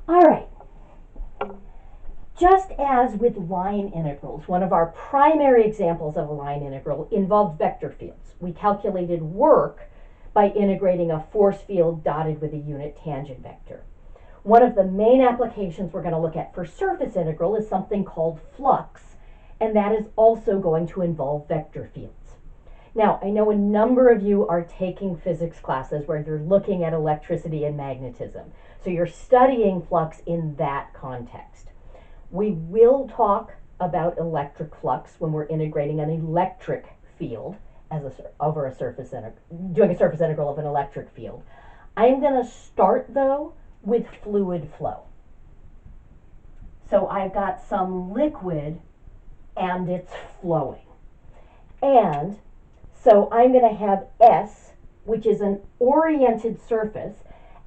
All right. Just as with line integrals, one of our primary examples of a line integral involved vector fields. We calculated work by integrating a force field dotted with a unit tangent vector. One of the main applications we're going to look at for surface integral is something called flux, and that is also going to involve vector fields. Now, I know a number of you are taking physics classes where you're looking at electricity and magnetism, so you're studying flux in that context. We will talk about electric flux when we're integrating an electric field over a surface doing a surface integral of an electric field. I'm going to start though with fluid flow. So I've got some liquid and it's flowing. And so I'm going to have S, which is an oriented surface,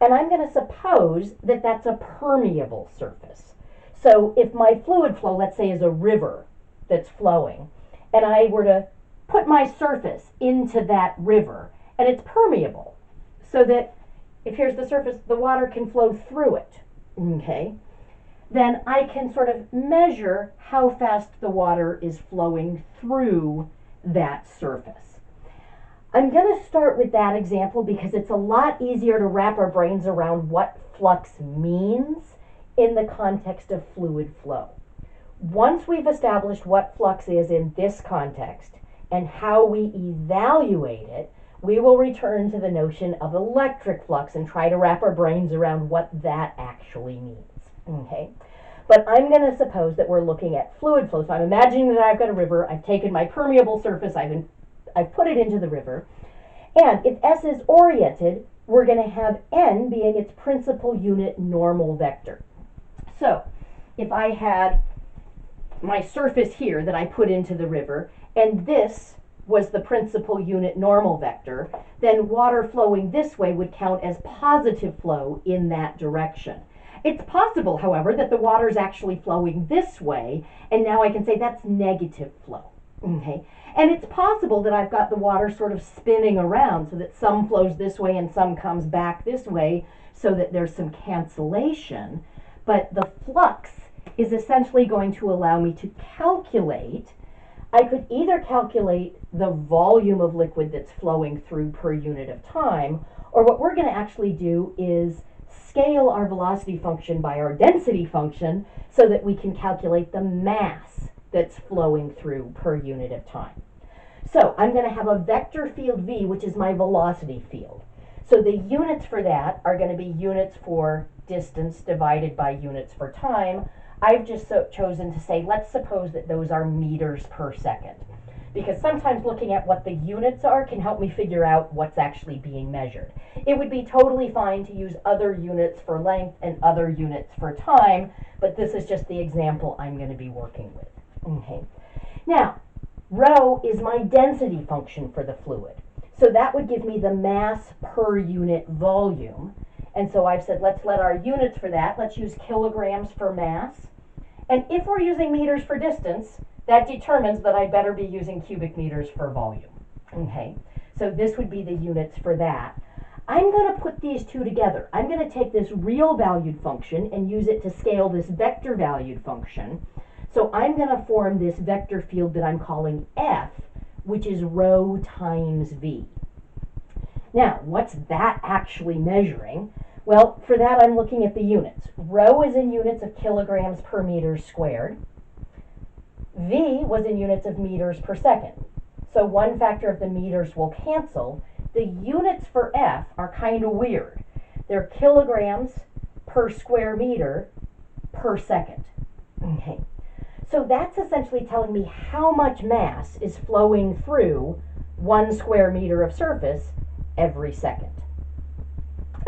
and I'm going to suppose that that's a permeable surface. So if my fluid flow, let's say, is a river that's flowing, and I were to put my surface into that river, and it's permeable, so that if here's the surface, the water can flow through it, okay? Then I can sort of measure how fast the water is flowing through that surface. I'm going to start with that example because it's a lot easier to wrap our brains around what flux means in the context of fluid flow. Once we've established what flux is in this context and how we evaluate it, we will return to the notion of electric flux and try to wrap our brains around what that actually means. Okay? But I'm going to suppose that we're looking at fluid flow. So I'm imagining that I've got a river. I've taken my permeable surface. I've put it into the river. And if S is oriented, we're going to have N being its principal unit normal vector. So if I had my surface here that I put into the river, and this was the principal unit normal vector, then water flowing this way would count as positive flow in that direction. It's possible, however, that the water is actually flowing this way, and now I can say that's negative flow. Okay? And it's possible that I've got the water sort of spinning around so that some flows this way and some comes back this way so that there's some cancellation. But the flux is essentially going to allow me to calculate. I could either calculate the volume of liquid that's flowing through per unit of time, or what we're going to actually do is scale our velocity function by our density function so that we can calculate the mass that's flowing through per unit of time. So I'm going to have a vector field V, which is my velocity field. So the units for that are going to be units for distance divided by units for time. I've just chosen to say, let's suppose that those are meters per second, because sometimes looking at what the units are can help me figure out what's actually being measured. It would be totally fine to use other units for length and other units for time, but this is just the example I'm going to be working with. Okay. Now, rho is my density function for the fluid. So that would give me the mass per unit volume. And so I've said, let's let our units for that, let's use kilograms for mass. And if we're using meters for distance, that determines that I better be using cubic meters for volume. Okay, so this would be the units for that. I'm going to put these two together. I'm going to take this real valued function and use it to scale this vector valued function. So I'm going to form this vector field that I'm calling F, which is rho times V. Now, what's that actually measuring? Well, for that I'm looking at the units. Rho is in units of kilograms per meter squared. V was in units of meters per second. So one factor of the meters will cancel. The units for F are kind of weird. They're kilograms per square meter per second. Okay. So that's essentially telling me how much mass is flowing through 1 square meter of surface every second.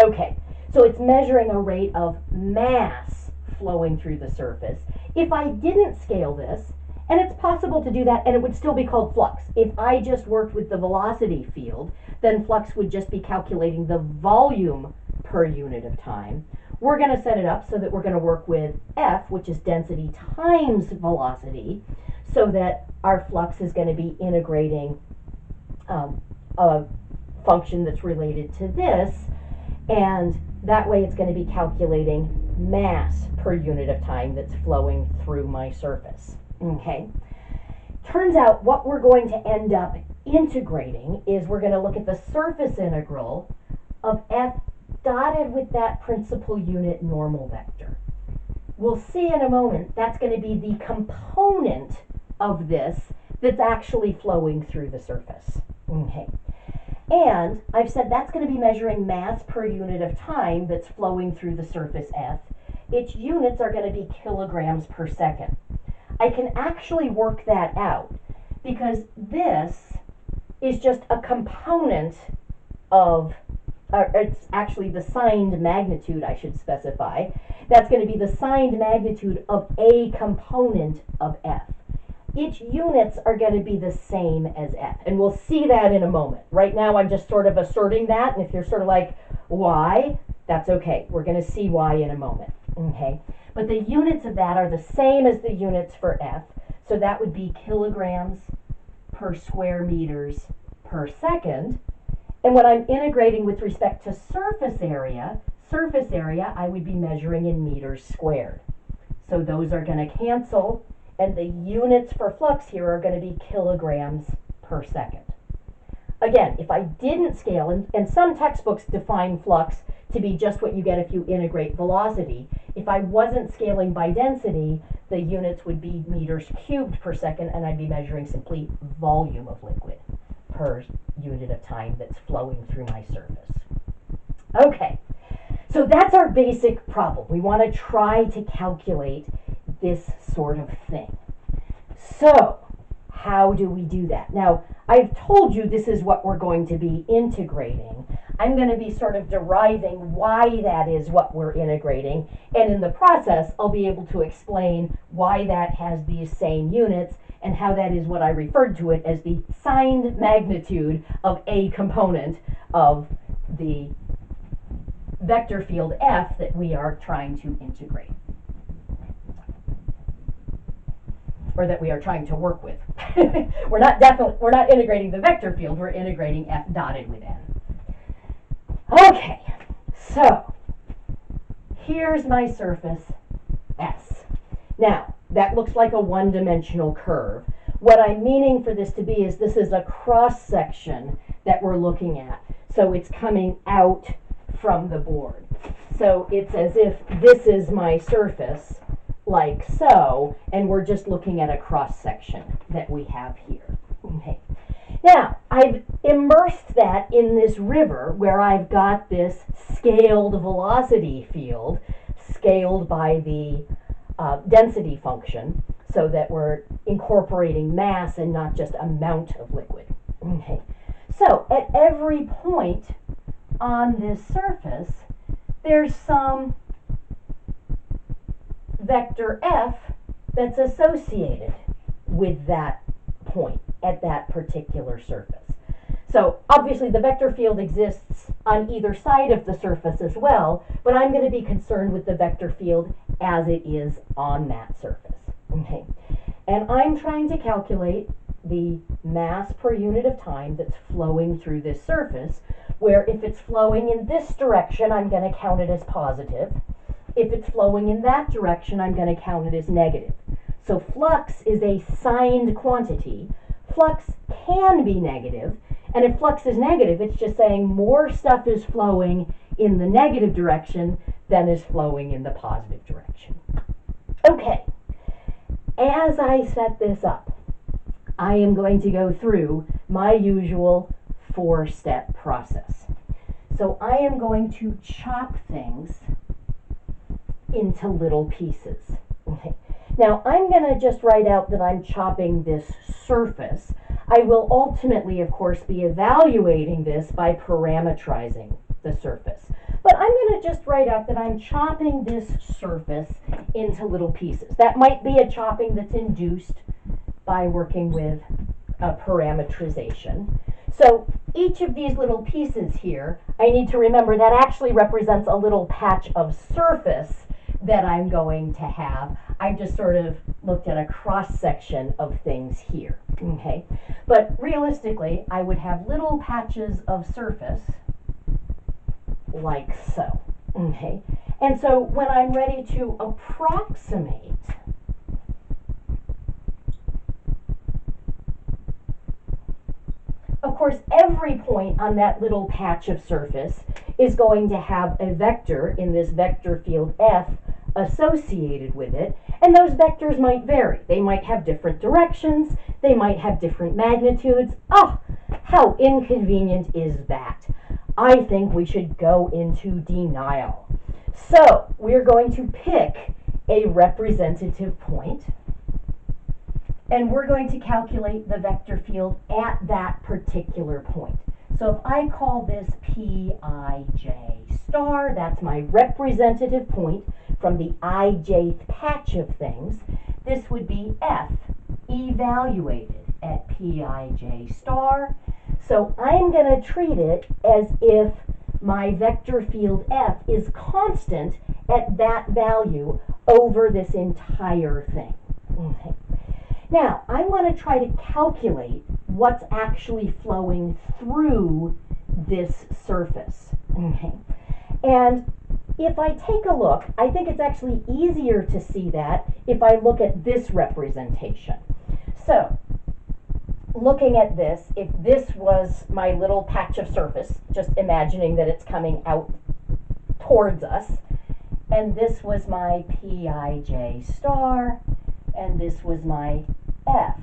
Okay, so it's measuring a rate of mass flowing through the surface. If I didn't scale this, and it's possible to do that, and it would still be called flux. If I just worked with the velocity field, then flux would just be calculating the volume per unit of time. We're going to set it up so that we're going to work with F, which is density times velocity, so that our flux is going to be integrating a function that's related to this, and that way it's going to be calculating mass per unit of time that's flowing through my surface. Okay? Turns out what we're going to end up integrating is we're going to look at the surface integral of F dotted with that principal unit normal vector. We'll see in a moment that's going to be the component of this that's actually flowing through the surface. Okay. And I've said that's going to be measuring mass per unit of time that's flowing through the surface F. Its units are going to be kilograms per second. I can actually work that out because this is just a component of, it's actually the signed magnitude, I should specify. That's going to be the signed magnitude of a component of F. Its units are going to be the same as F, and we'll see that in a moment. Right now I'm just sort of asserting that, and if you're sort of like, why? That's okay. We're going to see why in a moment. Okay? But the units of that are the same as the units for F, so that would be kilograms per square meters per second. And when I'm integrating with respect to surface area, I would be measuring in meters squared. So those are going to cancel, and the units for flux here are going to be kilograms per second. Again, if I didn't scale, and some textbooks define flux to be just what you get if you integrate velocity. If I wasn't scaling by density, the units would be meters cubed per second, and I'd be measuring simply volume of liquid per unit of time that's flowing through my surface. Okay, so that's our basic problem. We want to try to calculate this sort of thing. So, how do we do that? Now, I've told you this is what we're going to be integrating. I'm going to be sort of deriving why that is what we're integrating, and in the process, I'll be able to explain why that has these same units and how that is what I referred to it as the signed magnitude of a component of the vector field F that we are trying to integrate, or that we are trying to work with. we're not integrating the vector field, we're integrating F dotted with N. Okay, so here's my surface S. Now, that looks like a one-dimensional curve. What I'm meaning for this to be is this is a cross-section that we're looking at. So it's coming out from the board. So it's as if this is my surface, like so, and we're just looking at a cross-section that we have here. Okay. Now, I've immersed that in this river where I've got this scaled velocity field, scaled by the density function, so that we're incorporating mass and not just amount of liquid. Okay. So, at every point on this surface, there's some vector F that's associated with that point at that particular surface. So obviously the vector field exists on either side of the surface as well, but I'm going to be concerned with the vector field as it is on that surface. Okay. And I'm trying to calculate the mass per unit of time that's flowing through this surface, where if it's flowing in this direction, I'm going to count it as positive. If it's flowing in that direction, I'm going to count it as negative. So flux is a signed quantity. Flux can be negative, and if flux is negative, it's just saying more stuff is flowing in the negative direction than is flowing in the positive direction. Okay, as I set this up, I am going to go through my usual 4-step process. So I am going to chop things into little pieces. Okay. Now I'm going to just write out that I'm chopping this surface. I will ultimately, of course, be evaluating this by parametrizing the surface. But I'm going to just write out that I'm chopping this surface into little pieces. That might be a chopping that's induced by working with a parametrization. So each of these little pieces here, I need to remember that actually represents a little patch of surface that I'm going to have. I just sort of looked at a cross-section of things here, okay? But realistically, I would have little patches of surface like so, okay? And so when I'm ready to approximate of course, every point on that little patch of surface is going to have a vector in this vector field F associated with it, and those vectors might vary. They might have different directions, they might have different magnitudes. Oh, how inconvenient is that? I think we should go into denial. So, we're going to pick a representative point, and we're going to calculate the vector field at that particular point. So if I call this Pij star, that's my representative point from the ijth patch of things, this would be F evaluated at Pij star. So I'm going to treat it as if my vector field F is constant at that value over this entire thing. Okay. Now, I want to try to calculate what's actually flowing through this surface. Okay. And if I take a look, I think it's actually easier to see that if I look at this representation. So, looking at this, if this was my little patch of surface, just imagining that it's coming out towards us, and this was my Pij star, and this was my F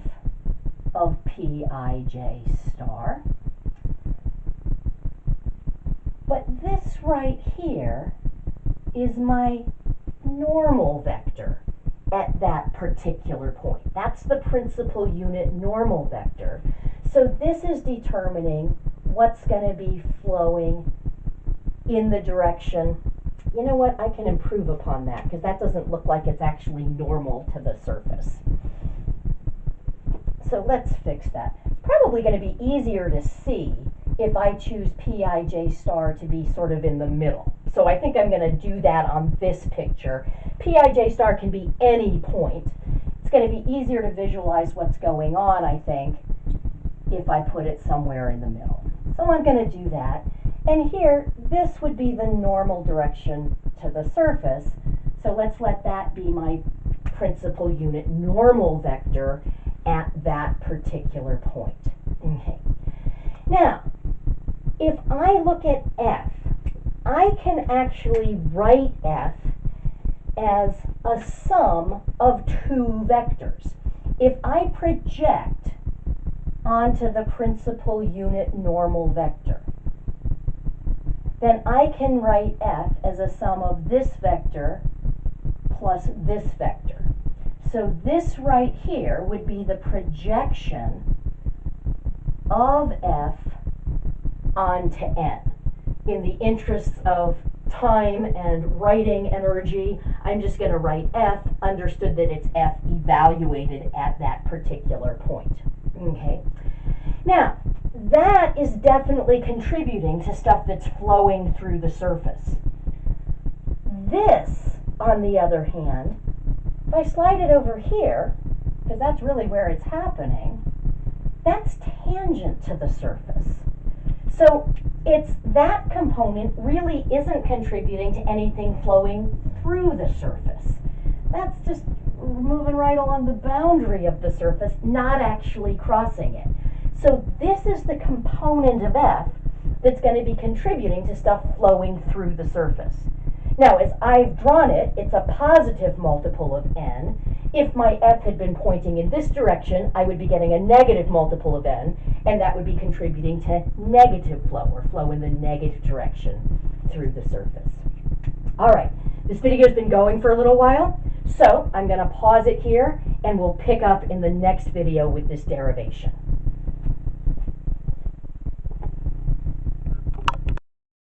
of Pij star. But this right here is my normal vector at that particular point. That's the principal unit normal vector. So this is determining what's going to be flowing in the direction. You know what? I can improve upon that because that doesn't look like it's actually normal to the surface. So let's fix that. It's probably going to be easier to see if I choose Pij star to be sort of in the middle. So I think I'm going to do that on this picture. Pij star can be any point. It's going to be easier to visualize what's going on, I think, if I put it somewhere in the middle. So I'm going to do that. And here, this would be the normal direction to the surface. So let's let that be my principal unit normal vector at that particular point. Okay. Now, if I look at F, I can actually write F as a sum of two vectors. If I project onto the principal unit normal vector, then I can write F as a sum of this vector plus this vector. So this right here would be the projection of F onto N. In the interests of time and writing energy, I'm just going to write F, understood that it's F evaluated at that particular point. Okay. Now, that is definitely contributing to stuff that's flowing through the surface. This, on the other hand, if I slide it over here, because that's really where it's happening, that's tangent to the surface. So it's that component really isn't contributing to anything flowing through the surface. That's just moving right along the boundary of the surface, not actually crossing it. So this is the component of F that's going to be contributing to stuff flowing through the surface. Now, as I've drawn it, it's a positive multiple of N. If my F had been pointing in this direction, I would be getting a negative multiple of N, and that would be contributing to negative flow, or flow in the negative direction through the surface. All right, this video's been going for a little while, so I'm going to pause it here, and we'll pick up in the next video with this derivation.